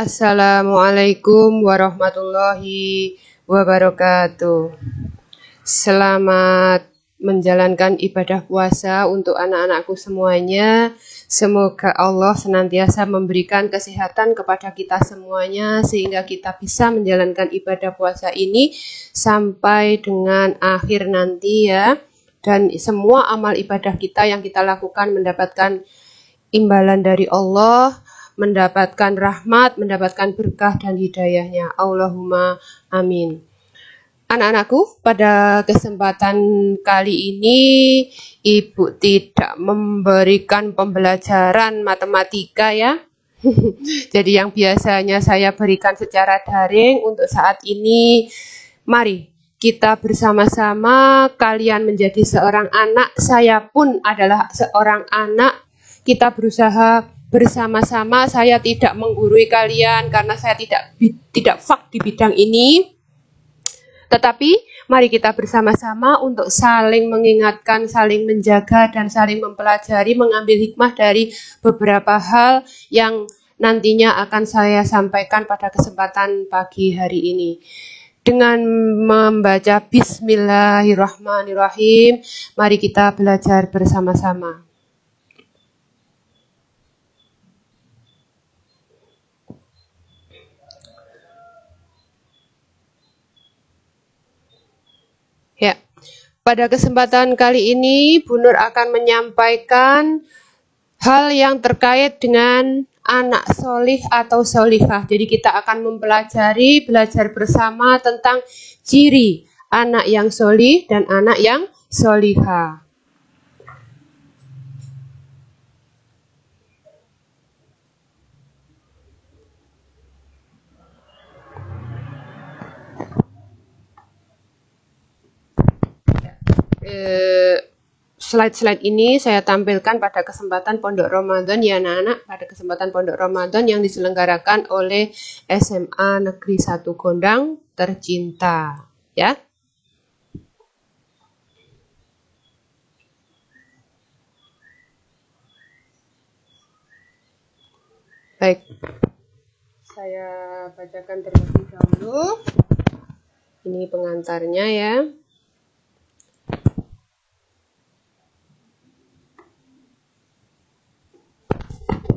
Assalamualaikum warahmatullahi wabarakatuh. Selamat menjalankan ibadah puasa untuk anak-anakku semuanya. Semoga Allah senantiasa memberikan kesehatan kepada kita semuanya sehingga kita bisa menjalankan ibadah puasa ini sampai dengan akhir nanti ya. Dan semua amal ibadah kita yang kita lakukan mendapatkan imbalan dari Allah, mendapatkan rahmat, mendapatkan berkah dan hidayahnya. Allahumma amin. Anak-anakku, pada kesempatan kali ini Ibu tidak memberikan pembelajaran matematika ya. Jadi yang biasanya saya berikan secara daring untuk saat ini, mari kita bersama-sama, kalian menjadi seorang anak, saya pun adalah seorang anak. Kita berusaha bersama-sama, saya tidak menggurui kalian karena saya tidak fak di bidang ini. Tetapi mari kita bersama-sama untuk saling mengingatkan, saling menjaga, dan saling mempelajari, mengambil hikmah dari beberapa hal yang nantinya akan saya sampaikan pada kesempatan pagi hari ini. Dengan membaca Bismillahirrahmanirrahim, mari kita belajar bersama-sama. Ya, pada kesempatan kali ini Bu Nur akan menyampaikan hal yang terkait dengan anak solih atau solihah. Jadi kita akan belajar bersama tentang ciri anak yang solih dan anak yang solihah. Slide-slide ini saya tampilkan pada kesempatan Pondok Ramadan ya anak-anak, pada kesempatan Pondok Ramadan yang diselenggarakan oleh SMA Negeri 1 Gondang tercinta ya. Baik, saya bacakan terlebih dahulu. Ini pengantarnya ya.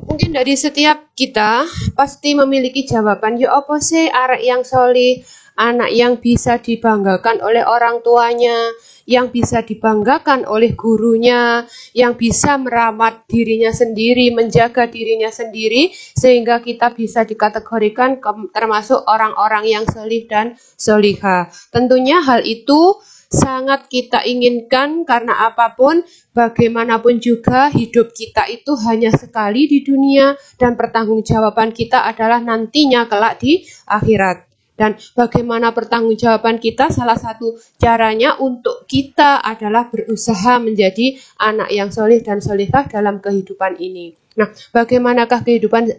Mungkin dari setiap kita pasti memiliki jawaban, ya apa sih arek yang solih, anak yang bisa dibanggakan oleh orang tuanya, yang bisa dibanggakan oleh gurunya, yang bisa merawat dirinya sendiri, menjaga dirinya sendiri, sehingga kita bisa dikategorikan termasuk orang-orang yang solih dan solihah. Tentunya hal itu sangat kita inginkan karena apapun, bagaimanapun juga hidup kita itu hanya sekali di dunia dan pertanggungjawaban kita adalah nantinya kelak di akhirat. Dan bagaimana pertanggungjawaban kita, salah satu caranya untuk kita adalah berusaha menjadi anak yang soleh dan solehah dalam kehidupan ini. Nah, bagaimanakah kehidupan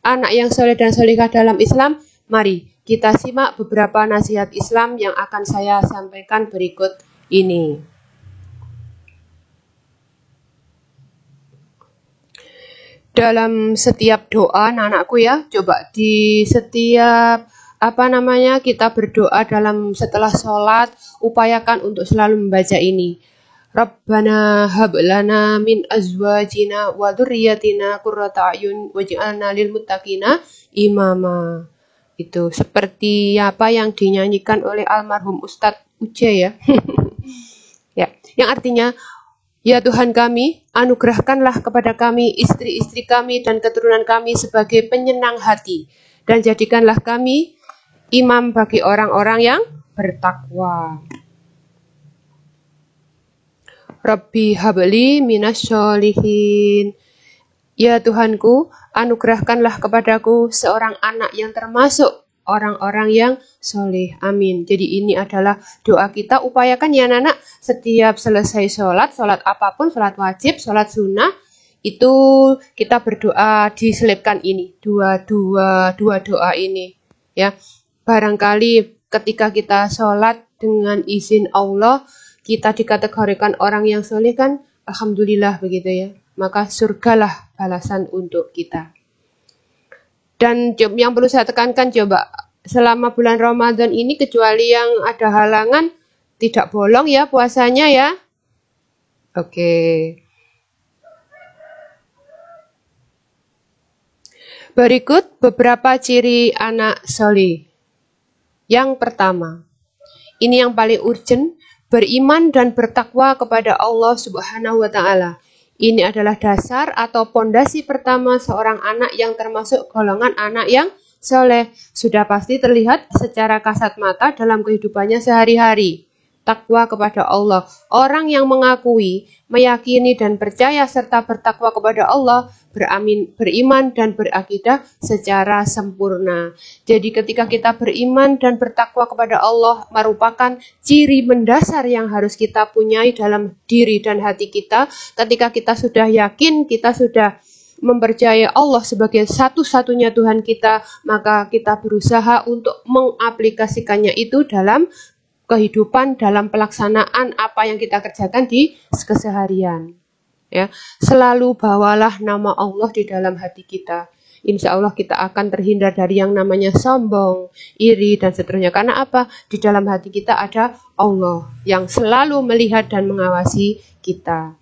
anak yang soleh dan solehah dalam Islam? Mari kita simak beberapa nasihat Islam yang akan saya sampaikan berikut ini. Dalam setiap doa anak-anakku ya, coba di setiap kita berdoa setelah sholat, upayakan untuk selalu membaca ini. Rabbana hab lana min azwajina wa dzurriyyatina qurrata a'yun waj'alna lil muttaqina imama. Itu seperti apa yang dinyanyikan oleh almarhum Ustadz Uce ya. Ya, yang artinya, ya Tuhan kami, anugerahkanlah kepada kami istri-istri kami dan keturunan kami sebagai penyenang hati, dan jadikanlah kami imam bagi orang-orang yang bertakwa. Rabbi habli minasyolihin. Ya Tuhanku, anugerahkanlah kepadaku seorang anak yang termasuk orang-orang yang soleh. Amin. Jadi ini adalah doa kita. Upayakan ya anak-anak, setiap selesai sholat apapun, sholat wajib, sholat sunnah, itu kita berdoa, diselipkan ini, dua doa ini. Ya, barangkali ketika kita sholat dengan izin Allah, kita dikategorikan orang yang soleh kan, alhamdulillah begitu ya. Maka surgalah balasan untuk kita. Dan yang perlu saya tekankan, coba selama bulan Ramadan ini kecuali yang ada halangan tidak bolong ya puasanya ya. Oke. Berikut beberapa ciri anak solih. Yang pertama, ini yang paling urgent, beriman dan bertakwa kepada Allah Subhanahu wa Ta'ala. Ini adalah dasar atau pondasi pertama seorang anak yang termasuk golongan anak yang soleh. Sudah pasti terlihat secara kasat mata dalam kehidupannya sehari-hari. Takwa kepada Allah. Orang yang mengakui, meyakini dan percaya serta bertakwa kepada Allah, beriman dan berakidah secara sempurna. Jadi ketika kita beriman dan bertakwa kepada Allah merupakan ciri mendasar yang harus kita punyai dalam diri dan hati kita. Ketika kita sudah yakin, kita sudah mempercayai Allah sebagai satu-satunya Tuhan kita, maka kita berusaha untuk mengaplikasikannya itu dalam kehidupan, dalam pelaksanaan apa yang kita kerjakan di keseharian. Ya, selalu bawalah nama Allah di dalam hati kita. Insya Allah kita akan terhindar dari yang namanya sombong, iri, dan seterusnya. Karena apa? Di dalam hati kita ada Allah yang selalu melihat dan mengawasi kita.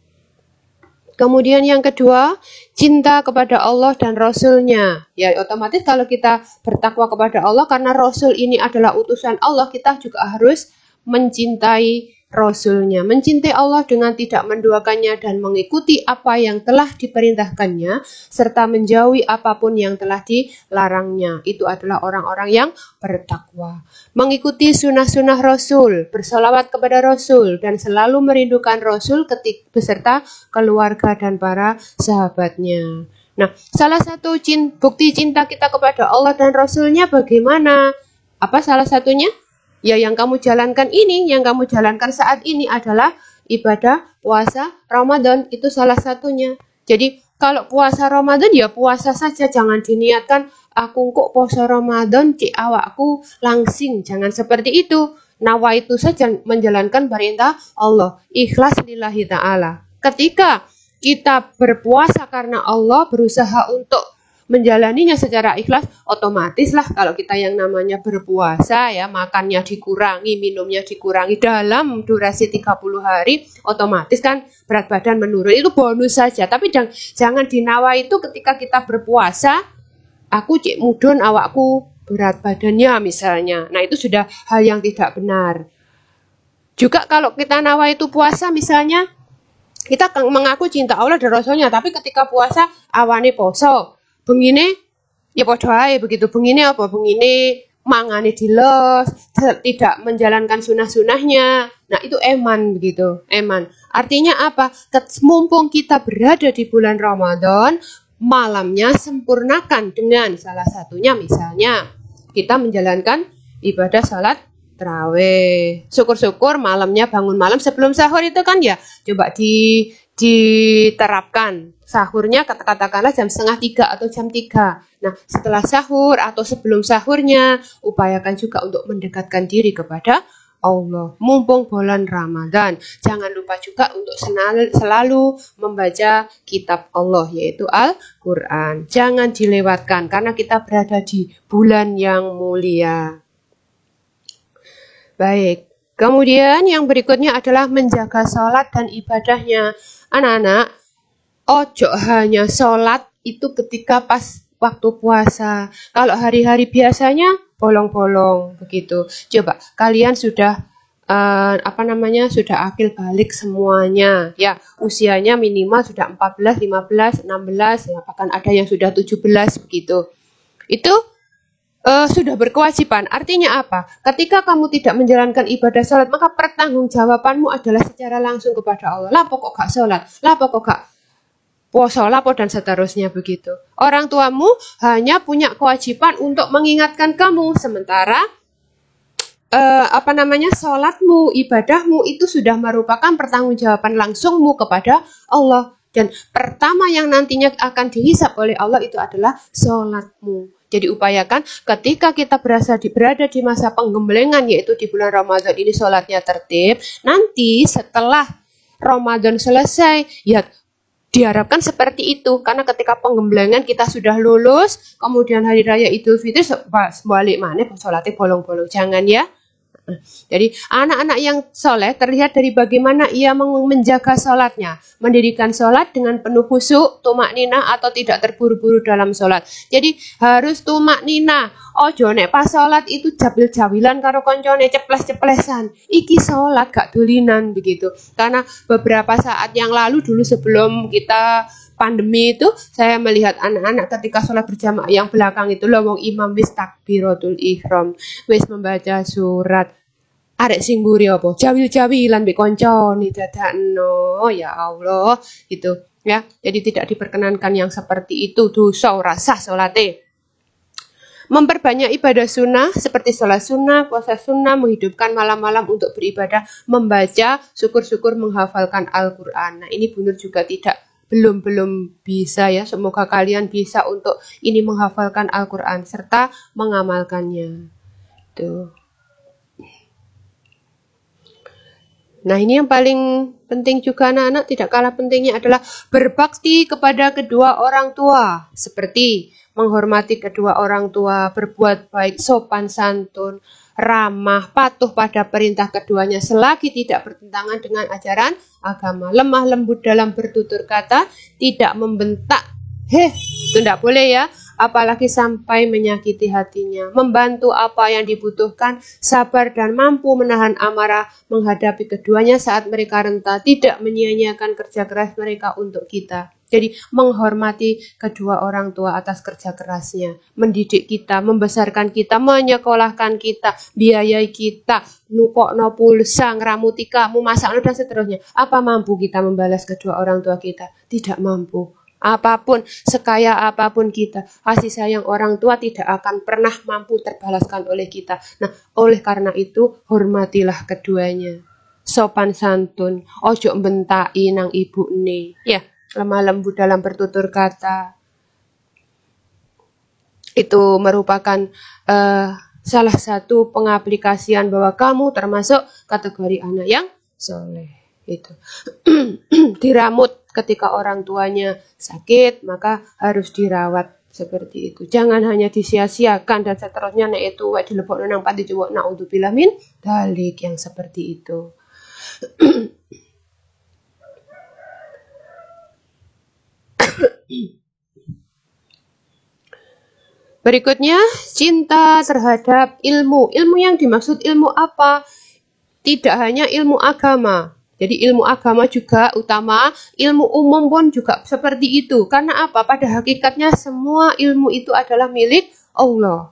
Kemudian yang kedua, cinta kepada Allah dan Rasul-Nya. Ya, otomatis kalau kita bertakwa kepada Allah karena Rasul ini adalah utusan Allah, kita juga harus mencintai Rasul-Nya. Mencintai Allah dengan tidak menduakannya dan mengikuti apa yang telah diperintahkannya, serta menjauhi apapun yang telah dilarangnya. Itu adalah orang-orang yang bertakwa. Mengikuti sunnah-sunnah Rasul, bersolawat kepada Rasul, dan selalu merindukan Rasul beserta keluarga dan para sahabatnya. Nah, salah satu bukti cinta kita kepada Allah dan Rasul-Nya bagaimana? Apa salah satunya? Ya, yang kamu jalankan ini, yang kamu jalankan saat ini adalah ibadah puasa Ramadan. Itu salah satunya. Jadi, kalau puasa Ramadan ya puasa saja. Jangan diniatkan, aku kok puasa Ramadan, cik awakku langsing. Jangan seperti itu. Nawa itu saja menjalankan perintah Allah. Ikhlas lillahi ta'ala. Ketika kita berpuasa karena Allah, berusaha untuk menjalaninya secara ikhlas, otomatislah kalau kita yang namanya berpuasa ya, makannya dikurangi, minumnya dikurangi dalam durasi 30 hari, otomatis kan berat badan menurun. Itu bonus saja, tapi jangan dinawa itu ketika kita berpuasa, aku cek mudun awakku berat badannya misalnya. Nah, itu sudah hal yang tidak benar. Juga kalau kita nawa itu puasa misalnya, kita mengaku cinta Allah dan Rasulnya, tapi ketika puasa awane poso, bengine ya padha ae begitu. Bengine apa? Bengine mangane dilos, tidak menjalankan sunah-sunahnya. Nah, itu eman begitu, eman. Artinya apa? Mumpung kita berada di bulan Ramadan, malamnya sempurnakan dengan salah satunya misalnya kita menjalankan ibadah salat tarawih. Syukur-syukur malamnya bangun malam sebelum sahur itu kan ya coba diterapkan. Sahurnya katakanlah jam 2:30 atau jam 3. Nah, setelah sahur atau sebelum sahurnya, upayakan juga untuk mendekatkan diri kepada Allah. Mumpung bulan Ramadan, jangan lupa juga untuk selalu membaca kitab Allah, yaitu Al-Quran. Jangan dilewatkan, karena kita berada di bulan yang mulia. Baik, kemudian yang berikutnya adalah menjaga sholat dan ibadahnya. Anak-anak, ojo hanya sholat itu ketika pas waktu puasa. Kalau hari-hari biasanya bolong-bolong begitu. Coba kalian sudah sudah akil balik semuanya. Ya, usianya minimal sudah 14, 15, 16, ya, bahkan ada yang sudah 17 begitu. Itu sudah berkewajiban. Artinya apa? Ketika kamu tidak menjalankan ibadah sholat, maka pertanggungjawabanmu adalah secara langsung kepada Allah. Lah pokok gak sholat, lah pokok gak puasa, lapor dan seterusnya begitu. Orang tuamu hanya punya kewajiban untuk mengingatkan kamu, sementara sholatmu, ibadahmu itu sudah merupakan pertanggungjawaban langsungmu kepada Allah. Dan pertama yang nantinya akan dihisab oleh Allah itu adalah sholatmu. Jadi upayakan ketika kita berada di masa penggembelengan, yaitu di bulan Ramadan ini sholatnya tertib. Nanti setelah Ramadan selesai, ya diharapkan seperti itu, karena ketika penggemblengan kita sudah lulus, kemudian hari raya Idul Fitri balik mana sholatnya bolong-bolong, jangan ya. Jadi anak-anak yang soleh terlihat dari bagaimana ia menjaga sholatnya, mendirikan sholat dengan penuh khusyuk, tumak nina atau tidak terburu-buru dalam sholat. Jadi harus tumak nina. Ojo nek pas sholat itu jabil-jabilan karo koncone ceples-ceplesan. Iki sholat gak dulinan begitu. Karena beberapa saat yang lalu dulu sebelum kita pandemi itu saya melihat anak-anak ketika sholat berjamaah yang belakang itu loh, wong imam wis takbiratul ihram, wis membaca surat, arek sing mburi apa jawil-jawilan mbek koncone dadakno, ya Allah gitu ya. Jadi tidak diperkenankan yang seperti itu, dosa ora sah salate. Memperbanyak ibadah sunnah seperti sholat sunnah, puasa sunnah, menghidupkan malam-malam untuk beribadah, membaca, syukur-syukur menghafalkan Al-Quran. Nah ini benar juga belum bisa ya. Semoga kalian bisa untuk ini menghafalkan Al-Quran serta mengamalkannya. Tuh. Nah ini yang paling penting juga anak-anak, tidak kalah pentingnya adalah berbakti kepada kedua orang tua. Seperti menghormati kedua orang tua, berbuat baik, sopan santun, ramah, patuh pada perintah keduanya selagi tidak bertentangan dengan ajaran agama. Lemah lembut dalam bertutur kata, tidak membentak. Itu tidak boleh ya. Apalagi sampai menyakiti hatinya, membantu apa yang dibutuhkan, sabar dan mampu menahan amarah menghadapi keduanya saat mereka renta, tidak menyia-nyiakan kerja keras mereka untuk kita. Jadi menghormati kedua orang tua atas kerja kerasnya, mendidik kita, membesarkan kita, menyekolahkan kita, biayai kita, nukokno pulsa, ngeramuti kamu, masakno dan seterusnya. Apa mampu kita membalas kedua orang tua kita? Tidak mampu. Apapun, sekaya apapun kita, kasih sayang orang tua tidak akan pernah mampu terbalaskan oleh kita. Nah, oleh karena itu, hormatilah keduanya. Sopan santun, ojo bentai nang ibu nih. Ya, lemah lembut dalam bertutur kata. Itu merupakan salah satu pengaplikasian bahwa kamu termasuk kategori anak yang soleh. Itu diramut ketika orang tuanya sakit, maka harus dirawat seperti itu. Jangan hanya disia-siakan dan seterusnya. Nek itu wek dilebokno nang panti jompo naudzubillah min dalik yang seperti itu. Berikutnya, cinta terhadap ilmu. Ilmu yang dimaksud ilmu apa? Tidak hanya ilmu agama. Jadi ilmu agama juga utama, ilmu umum pun juga seperti itu. Karena apa? Pada hakikatnya semua ilmu itu adalah milik Allah.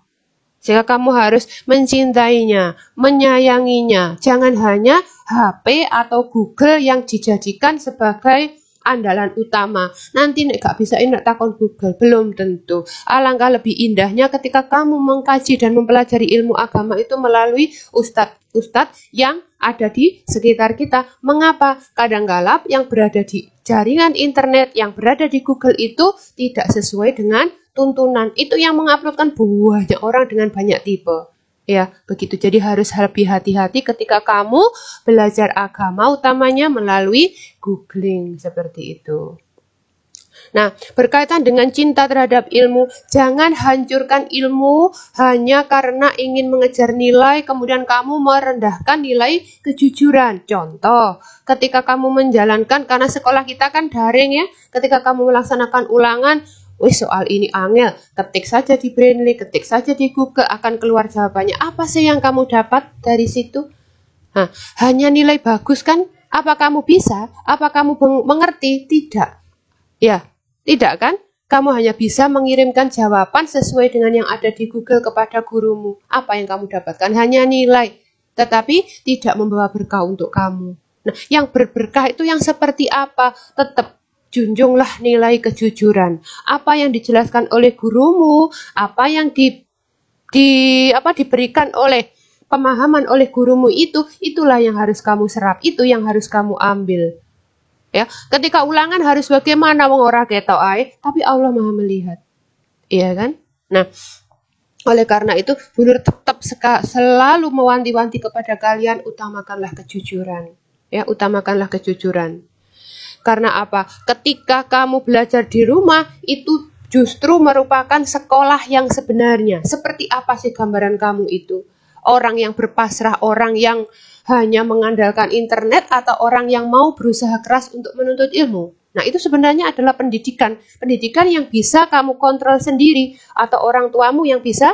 Sehingga kamu harus mencintainya, menyayanginya. Jangan hanya HP atau Google yang dijadikan sebagai andalan utama. Nanti nek gak bisa ini takon Google, belum tentu. Alangkah lebih indahnya ketika kamu mengkaji dan mempelajari ilmu agama itu melalui ustadz yang ada di sekitar kita. Mengapa? Kadangkala yang berada di jaringan internet, yang berada di Google itu tidak sesuai dengan tuntunan. Itu yang menguploadkan banyak orang dengan banyak tipe. Ya, begitu. Jadi harus lebih hati-hati ketika kamu belajar agama, utamanya melalui googling seperti itu. Nah, berkaitan dengan cinta terhadap ilmu, jangan hancurkan ilmu hanya karena ingin mengejar nilai, kemudian kamu merendahkan nilai kejujuran. Contoh, ketika kamu menjalankan, karena sekolah kita kan daring ya, ketika kamu melaksanakan ulangan, soal ini angel, ketik saja di Brainly, ketik saja di Google, akan keluar jawabannya. Apa sih yang kamu dapat dari situ? Nah, hanya nilai bagus kan? Apa kamu bisa? Apa kamu mengerti? Tidak. Ya, tidak kan? Kamu hanya bisa mengirimkan jawaban sesuai dengan yang ada di Google kepada gurumu. Apa yang kamu dapatkan? Hanya nilai. Tetapi tidak membawa berkah untuk kamu. Nah, yang berberkah itu yang seperti apa? Tetap junjunglah nilai kejujuran. Apa yang dijelaskan oleh gurumu, apa yang diberikan oleh pemahaman oleh gurumu itulah yang harus kamu serap, itu yang harus kamu ambil. Ya, ketika ulangan harus bagaimana wong ora ketok ae, tapi Allah Maha melihat. Iya kan? Nah, oleh karena itu Bunur tetap selalu mewanti-wanti kepada kalian, utamakanlah kejujuran. Ya, utamakanlah kejujuran. Karena apa? Ketika kamu belajar di rumah, itu justru merupakan sekolah yang sebenarnya. Seperti apa sih gambaran kamu itu? Orang yang berpasrah, orang yang hanya mengandalkan internet, atau orang yang mau berusaha keras untuk menuntut ilmu? Nah, itu sebenarnya adalah pendidikan. Pendidikan yang bisa kamu kontrol sendiri, atau orang tuamu yang bisa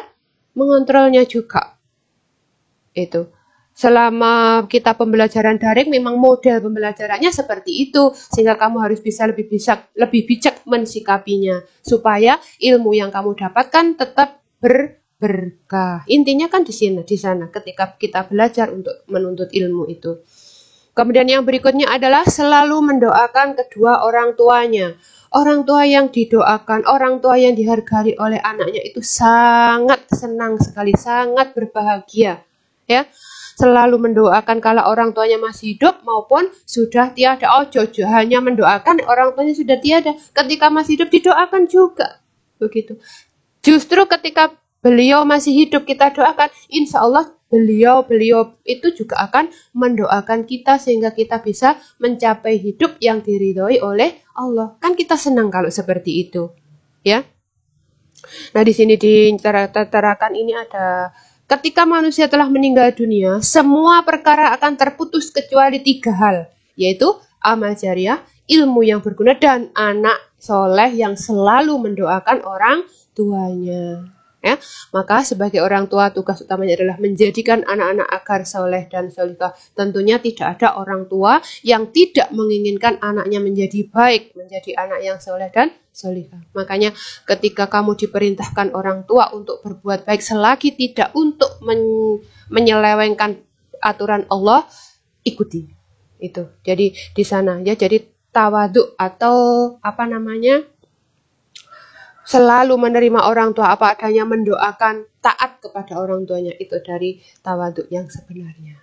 mengontrolnya juga. Itu. Selama kita pembelajaran daring, memang model pembelajarannya seperti itu, sehingga kamu harus bisa lebih bijak mensikapinya, supaya ilmu yang kamu dapatkan tetap berkah. Intinya kan di sana ketika kita belajar untuk menuntut ilmu itu. Kemudian yang berikutnya adalah selalu mendoakan kedua orang tuanya. Orang tua yang didoakan, orang tua yang dihargai oleh anaknya itu sangat senang sekali, sangat berbahagia. Ya, selalu mendoakan kalau orang tuanya masih hidup maupun sudah tiada. Ojo hanya mendoakan orang tuanya sudah tiada. Ketika masih hidup didoakan juga. Begitu. Justru ketika beliau masih hidup kita doakan, insya Allah beliau itu juga akan mendoakan kita sehingga kita bisa mencapai hidup yang diridhoi oleh Allah. Kan kita senang kalau seperti itu, ya. Nah, di sini diterakan ini ada, ketika manusia telah meninggal dunia, semua perkara akan terputus kecuali 3 hal, yaitu amal jariah, ilmu yang berguna, dan anak soleh yang selalu mendoakan orang tuanya. Ya, maka sebagai orang tua tugas utamanya adalah menjadikan anak-anak agar soleh dan solihah. Tentunya tidak ada orang tua yang tidak menginginkan anaknya menjadi baik, menjadi anak yang soleh dan solihah. Makanya ketika kamu diperintahkan orang tua untuk berbuat baik selagi tidak untuk menyelewengkan aturan Allah, ikuti itu. Jadi di sana ya, jadi tawaduk atau selalu menerima orang tua apa adanya, mendoakan, taat kepada orang tuanya, itu dari tawaduk yang sebenarnya.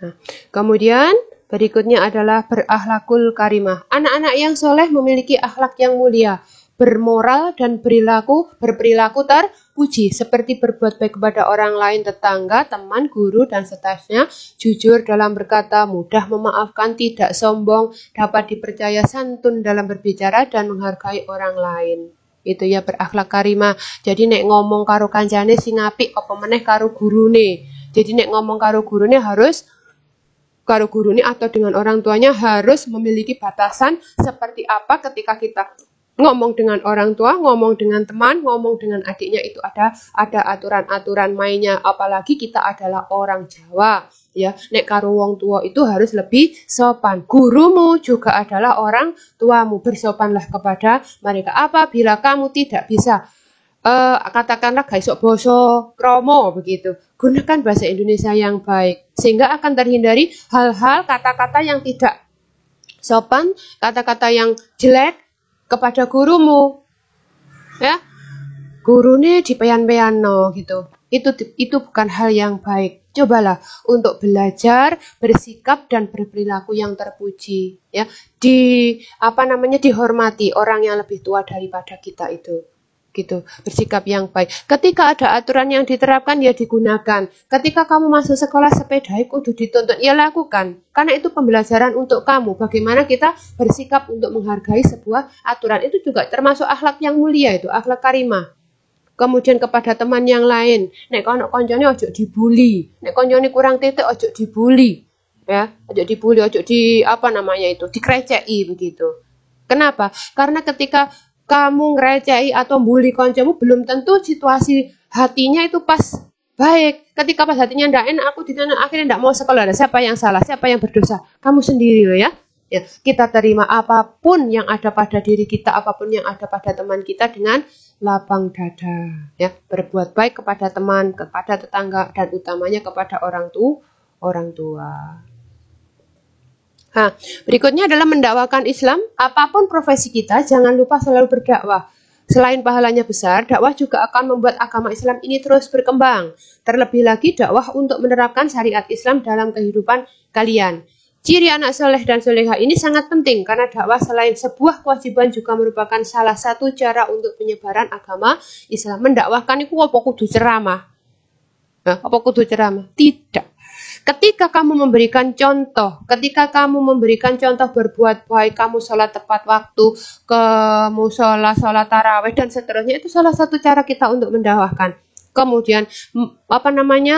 Nah, kemudian berikutnya adalah berakhlakul karimah. Anak-anak yang soleh memiliki akhlak yang mulia, bermoral dan berperilaku terpuji, seperti berbuat baik kepada orang lain, tetangga, teman, guru, dan seterusnya, jujur dalam berkata, mudah memaafkan, tidak sombong, dapat dipercaya, santun dalam berbicara, dan menghargai orang lain. Itu ya berakhlak karimah. Jadi nek ngomong karo kancane sing apik, apa meneh karo gurune. Jadi nek ngomong karo gurune atau dengan orang tuanya harus memiliki batasan seperti apa ketika kita ngomong dengan orang tua, ngomong dengan teman, ngomong dengan adiknya, itu ada aturan-aturan mainnya. Apalagi kita adalah orang Jawa, ya. Nek karo wong tua itu harus lebih sopan. Gurumu juga adalah orang tuamu, bersopanlah kepada mereka. Apabila kamu tidak bisa katakanlah gak iso basa kromo begitu, gunakan bahasa Indonesia yang baik sehingga akan terhindari hal-hal kata-kata yang tidak sopan, kata-kata yang jelek kepada gurumu, ya. Gurune dipeyan-peyano gitu. Itu bukan hal yang baik. Cobalah untuk belajar bersikap dan berperilaku yang terpuji, ya. Dihormati orang yang lebih tua daripada kita itu. Gitu, bersikap yang baik. Ketika ada aturan yang diterapkan, ya digunakan. Ketika kamu masuk sekolah sepeda kudu dituntut, ya lakukan. Karena itu pembelajaran untuk kamu. Bagaimana kita bersikap untuk menghargai sebuah aturan. Itu juga termasuk akhlak yang mulia, itu akhlak karimah. Kemudian kepada teman yang lain, nek kono koncone ojo dibully, nek koncone kurang titik ojo dibully, ya, ojo dibully, ojo dikrecei begitu. Kenapa? Karena ketika kamu ngerecei atau bully koncomu, belum tentu situasi hatinya itu pas baik. Ketika pas hatinya ndak enak, aku di sana akhirnya ndak mau sekolah. Siapa yang salah? Siapa yang berdosa? Kamu sendiri loh, ya. Ya, kita terima apapun yang ada pada diri kita, apapun yang ada pada teman kita dengan lapang dada, ya. Berbuat baik kepada teman, kepada tetangga, dan utamanya kepada orang tua. Nah, berikutnya adalah mendakwakan Islam. Apapun profesi kita, jangan lupa selalu berdakwah. Selain pahalanya besar, dakwah juga akan membuat agama Islam ini terus berkembang. Terlebih lagi dakwah untuk menerapkan syariat Islam dalam kehidupan kalian. Ciri anak soleh dan solehah ini sangat penting karena dakwah selain sebuah kewajiban juga merupakan salah satu cara untuk penyebaran agama Islam. Mendakwahkan itu apa kudu ceramah? Nah, apa kudu ceramah? Tidak. Ketika kamu memberikan contoh, berbuat baik, kamu sholat tepat waktu, kamu sholat tarawih dan seterusnya, itu salah satu cara kita untuk mendakwahkan. Kemudian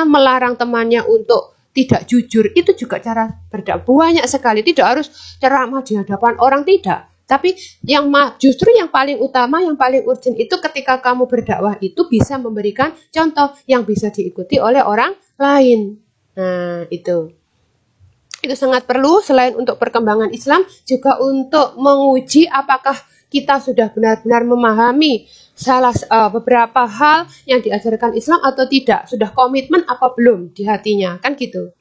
melarang temannya untuk tidak jujur, itu juga cara berdakwah. Banyak sekali, tidak harus ceramah di hadapan orang, tidak. Tapi justru yang paling utama, yang paling urgent itu ketika kamu berdakwah itu bisa memberikan contoh yang bisa diikuti oleh orang lain. Nah, itu sangat perlu selain untuk perkembangan Islam, juga untuk menguji apakah kita sudah benar-benar memahami beberapa hal yang diajarkan Islam atau tidak, sudah komitmen apa belum di hatinya, kan gitu.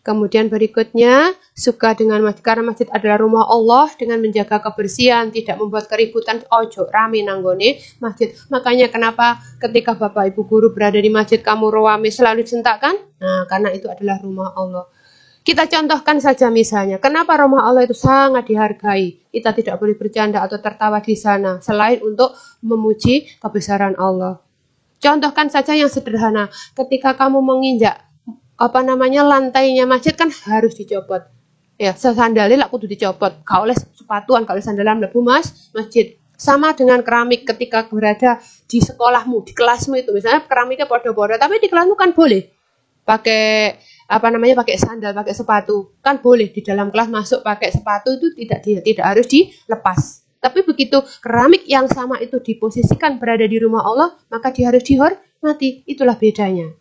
Kemudian berikutnya, suka dengan masjid, karena masjid adalah rumah Allah, dengan menjaga kebersihan, tidak membuat keributan, ojo rame nanggone masjid. Makanya kenapa ketika Bapak Ibu guru berada di masjid, kamu rame selalu disentakkan? Nah, karena itu adalah rumah Allah. Kita contohkan saja misalnya, kenapa rumah Allah itu sangat dihargai. Kita tidak boleh bercanda atau tertawa di sana, selain untuk memuji kebesaran Allah. Contohkan saja yang sederhana, ketika kamu menginjak lantainya masjid kan harus dicopot. Ya, sandalnya lah kudu dicopot. Kau oleh sepatuan, kau oleh sandalan mlebu masjid. Sama dengan keramik ketika berada di sekolahmu, di kelasmu itu. Misalnya keramiknya bodoh-bodoh, tapi di kelasmu kan boleh pakai pakai sandal, pakai sepatu. Kan boleh di dalam kelas masuk pakai sepatu, itu tidak harus dilepas. Tapi begitu keramik yang sama itu diposisikan berada di rumah Allah, maka dia harus dihormati. Itulah bedanya.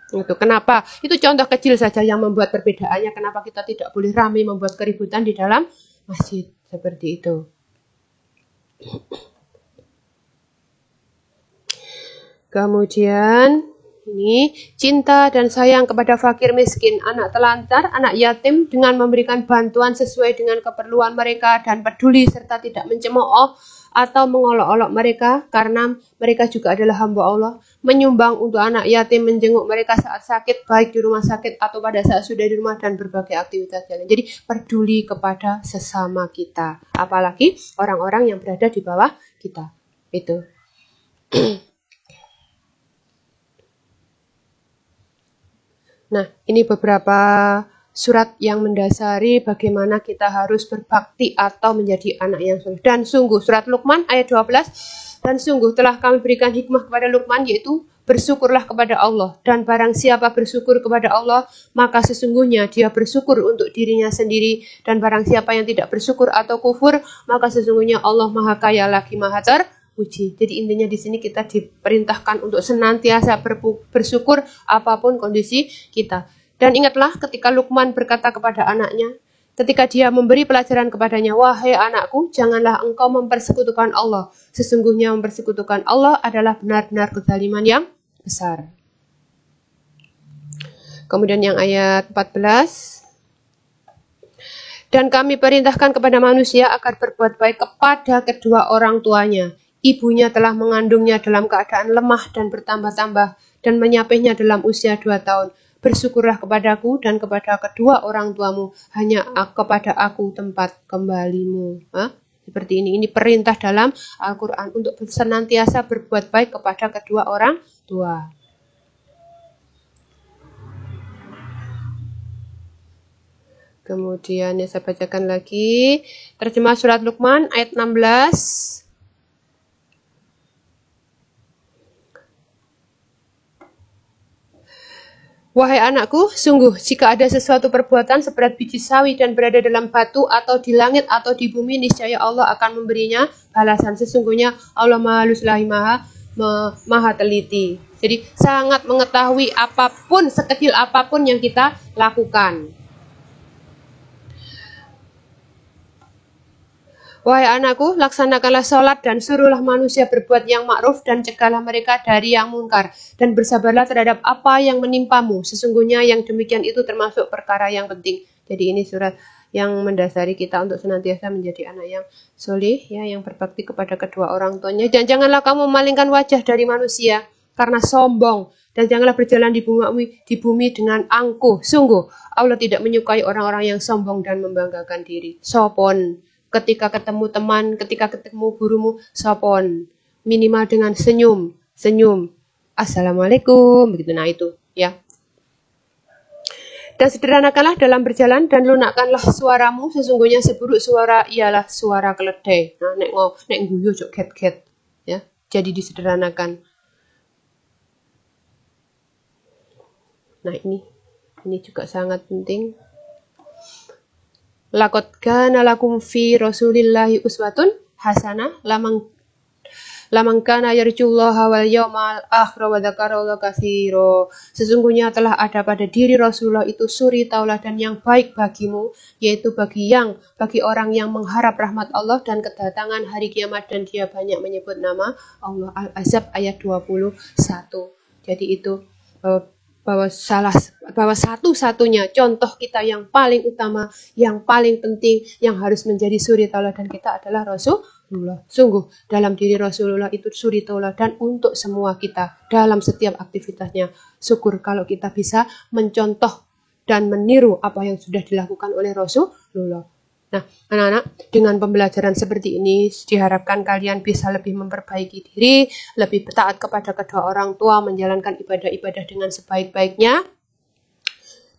Itu kenapa? Itu contoh kecil saja yang membuat perbedaannya. Kenapa kita tidak boleh ramai membuat keributan di dalam masjid seperti itu. Kemudian ini cinta dan sayang kepada fakir miskin, anak telantar, anak yatim, dengan memberikan bantuan sesuai dengan keperluan mereka dan peduli serta tidak mencemooh atau mengolok-olok mereka, karena mereka juga adalah hamba Allah. Menyumbang untuk anak yatim, menjenguk mereka saat sakit, baik di rumah sakit atau pada saat sudah di rumah, dan berbagai aktivitas lain. Jadi peduli kepada sesama kita, apalagi orang-orang yang berada di bawah kita. Itu. Nah, ini beberapa surat yang mendasari bagaimana kita harus berbakti atau menjadi anak yang soleh. Dan sungguh, surat Luqman ayat 12, dan sungguh telah kami berikan hikmah kepada Luqman, yaitu bersyukurlah kepada Allah. Dan barang siapa bersyukur kepada Allah, maka sesungguhnya dia bersyukur untuk dirinya sendiri. Dan barang siapa yang tidak bersyukur atau kufur, maka sesungguhnya Allah Maha Kaya lagi Maha Terpuji. Jadi intinya di sini kita diperintahkan untuk senantiasa bersyukur apapun kondisi kita. Dan ingatlah ketika Luqman berkata kepada anaknya, ketika dia memberi pelajaran kepadanya, wahai anakku, janganlah engkau mempersekutukan Allah. Sesungguhnya mempersekutukan Allah adalah benar-benar kezaliman yang besar. Kemudian yang ayat 14. Dan kami perintahkan kepada manusia agar berbuat baik kepada kedua orang tuanya. Ibunya telah mengandungnya dalam keadaan lemah dan bertambah-tambah, dan menyapihnya dalam usia 2 tahun. Bersyukurlah kepadaku dan kepada kedua orang tuamu, hanya kepada aku tempat kembalimu. Seperti ini perintah dalam Al-Quran untuk senantiasa berbuat baik kepada kedua orang tua. Kemudian saya bacakan lagi terjemah surat Luqman ayat 16. Wahai anakku, sungguh jika ada sesuatu perbuatan seberat biji sawi dan berada dalam batu atau di langit atau di bumi, niscaya Allah akan memberinya balasan. Sesungguhnya Allah Maha Halus lagi Maha Teliti. Jadi sangat mengetahui apapun, sekecil apapun yang kita lakukan. Wahai anakku, laksanakanlah sholat dan suruhlah manusia berbuat yang ma'ruf dan cegahlah mereka dari yang mungkar. Dan bersabarlah terhadap apa yang menimpamu. Sesungguhnya yang demikian itu termasuk perkara yang penting. Jadi ini surat yang mendasari kita untuk senantiasa menjadi anak yang soleh, ya, yang berbakti kepada kedua orang tuanya. Dan janganlah kamu memalingkan wajah dari manusia karena sombong. Dan janganlah berjalan di bumi dengan angkuh. Sungguh, Allah tidak menyukai orang-orang yang sombong dan membanggakan diri. Sopon. Ketika ketemu teman, ketika ketemu gurumu, sopon. Minimal dengan senyum. Assalamualaikum, begitu. Nah itu, ya. Dan sederhanakanlah dalam berjalan dan lunakkanlah suaramu, sesungguhnya seburuk suara ialah suara keledai. Nah, nek guyu jok get-get ya. Jadi disederhanakan. Nah, ini juga sangat penting. Laqad kana lakum fi Rasulillahi uswatun hasanah Lamang kana yarjullaha wal yawmal akhir wa dzakarallaha katsira. Sesungguhnya telah ada pada diri Rasulullah itu suri tauladan yang baik bagimu, yaitu bagi orang yang mengharap rahmat Allah dan kedatangan hari kiamat, dan dia banyak menyebut nama Allah. Al-Ahzab ayat 21. Jadi itu bahwa satu-satunya contoh kita yang paling utama, yang paling penting, yang harus menjadi suri tauladan kita adalah Rasulullah. Sungguh dalam diri Rasulullah itu suri tauladan untuk semua kita dalam setiap aktivitasnya. Syukur kalau kita bisa mencontoh dan meniru apa yang sudah dilakukan oleh Rasulullah. Nah, anak-anak, dengan pembelajaran seperti ini diharapkan kalian bisa lebih memperbaiki diri, lebih taat kepada kedua orang tua, menjalankan ibadah-ibadah dengan sebaik-baiknya,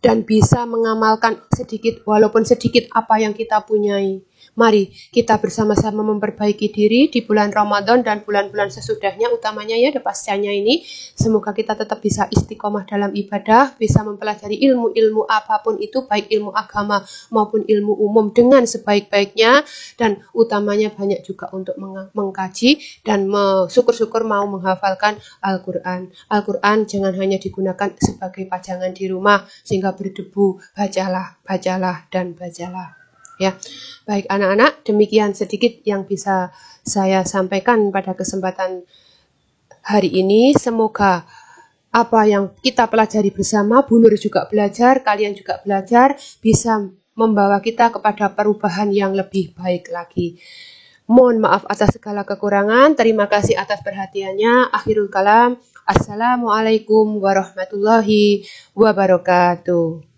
dan bisa mengamalkan sedikit walaupun sedikit apa yang kita punyai. Mari kita bersama-sama memperbaiki diri di bulan Ramadan dan bulan-bulan sesudahnya, utamanya ya pascanya ini. Semoga kita tetap bisa istiqomah dalam ibadah, bisa mempelajari ilmu-ilmu apapun itu, baik ilmu agama maupun ilmu umum dengan sebaik-baiknya, dan utamanya banyak juga untuk mengkaji dan syukur-syukur mau menghafalkan Al-Quran. Al-Quran jangan hanya digunakan sebagai pajangan di rumah sehingga berdebu. Bacalah dan bacalah. Ya, baik anak-anak, demikian sedikit yang bisa saya sampaikan pada kesempatan hari ini. Semoga apa yang kita pelajari bersama, Bu Nur juga belajar, kalian juga belajar, bisa membawa kita kepada perubahan yang lebih baik lagi. Mohon maaf atas segala kekurangan, terima kasih atas perhatiannya. Akhirul kalam, Assalamualaikum warahmatullahi wabarakatuh.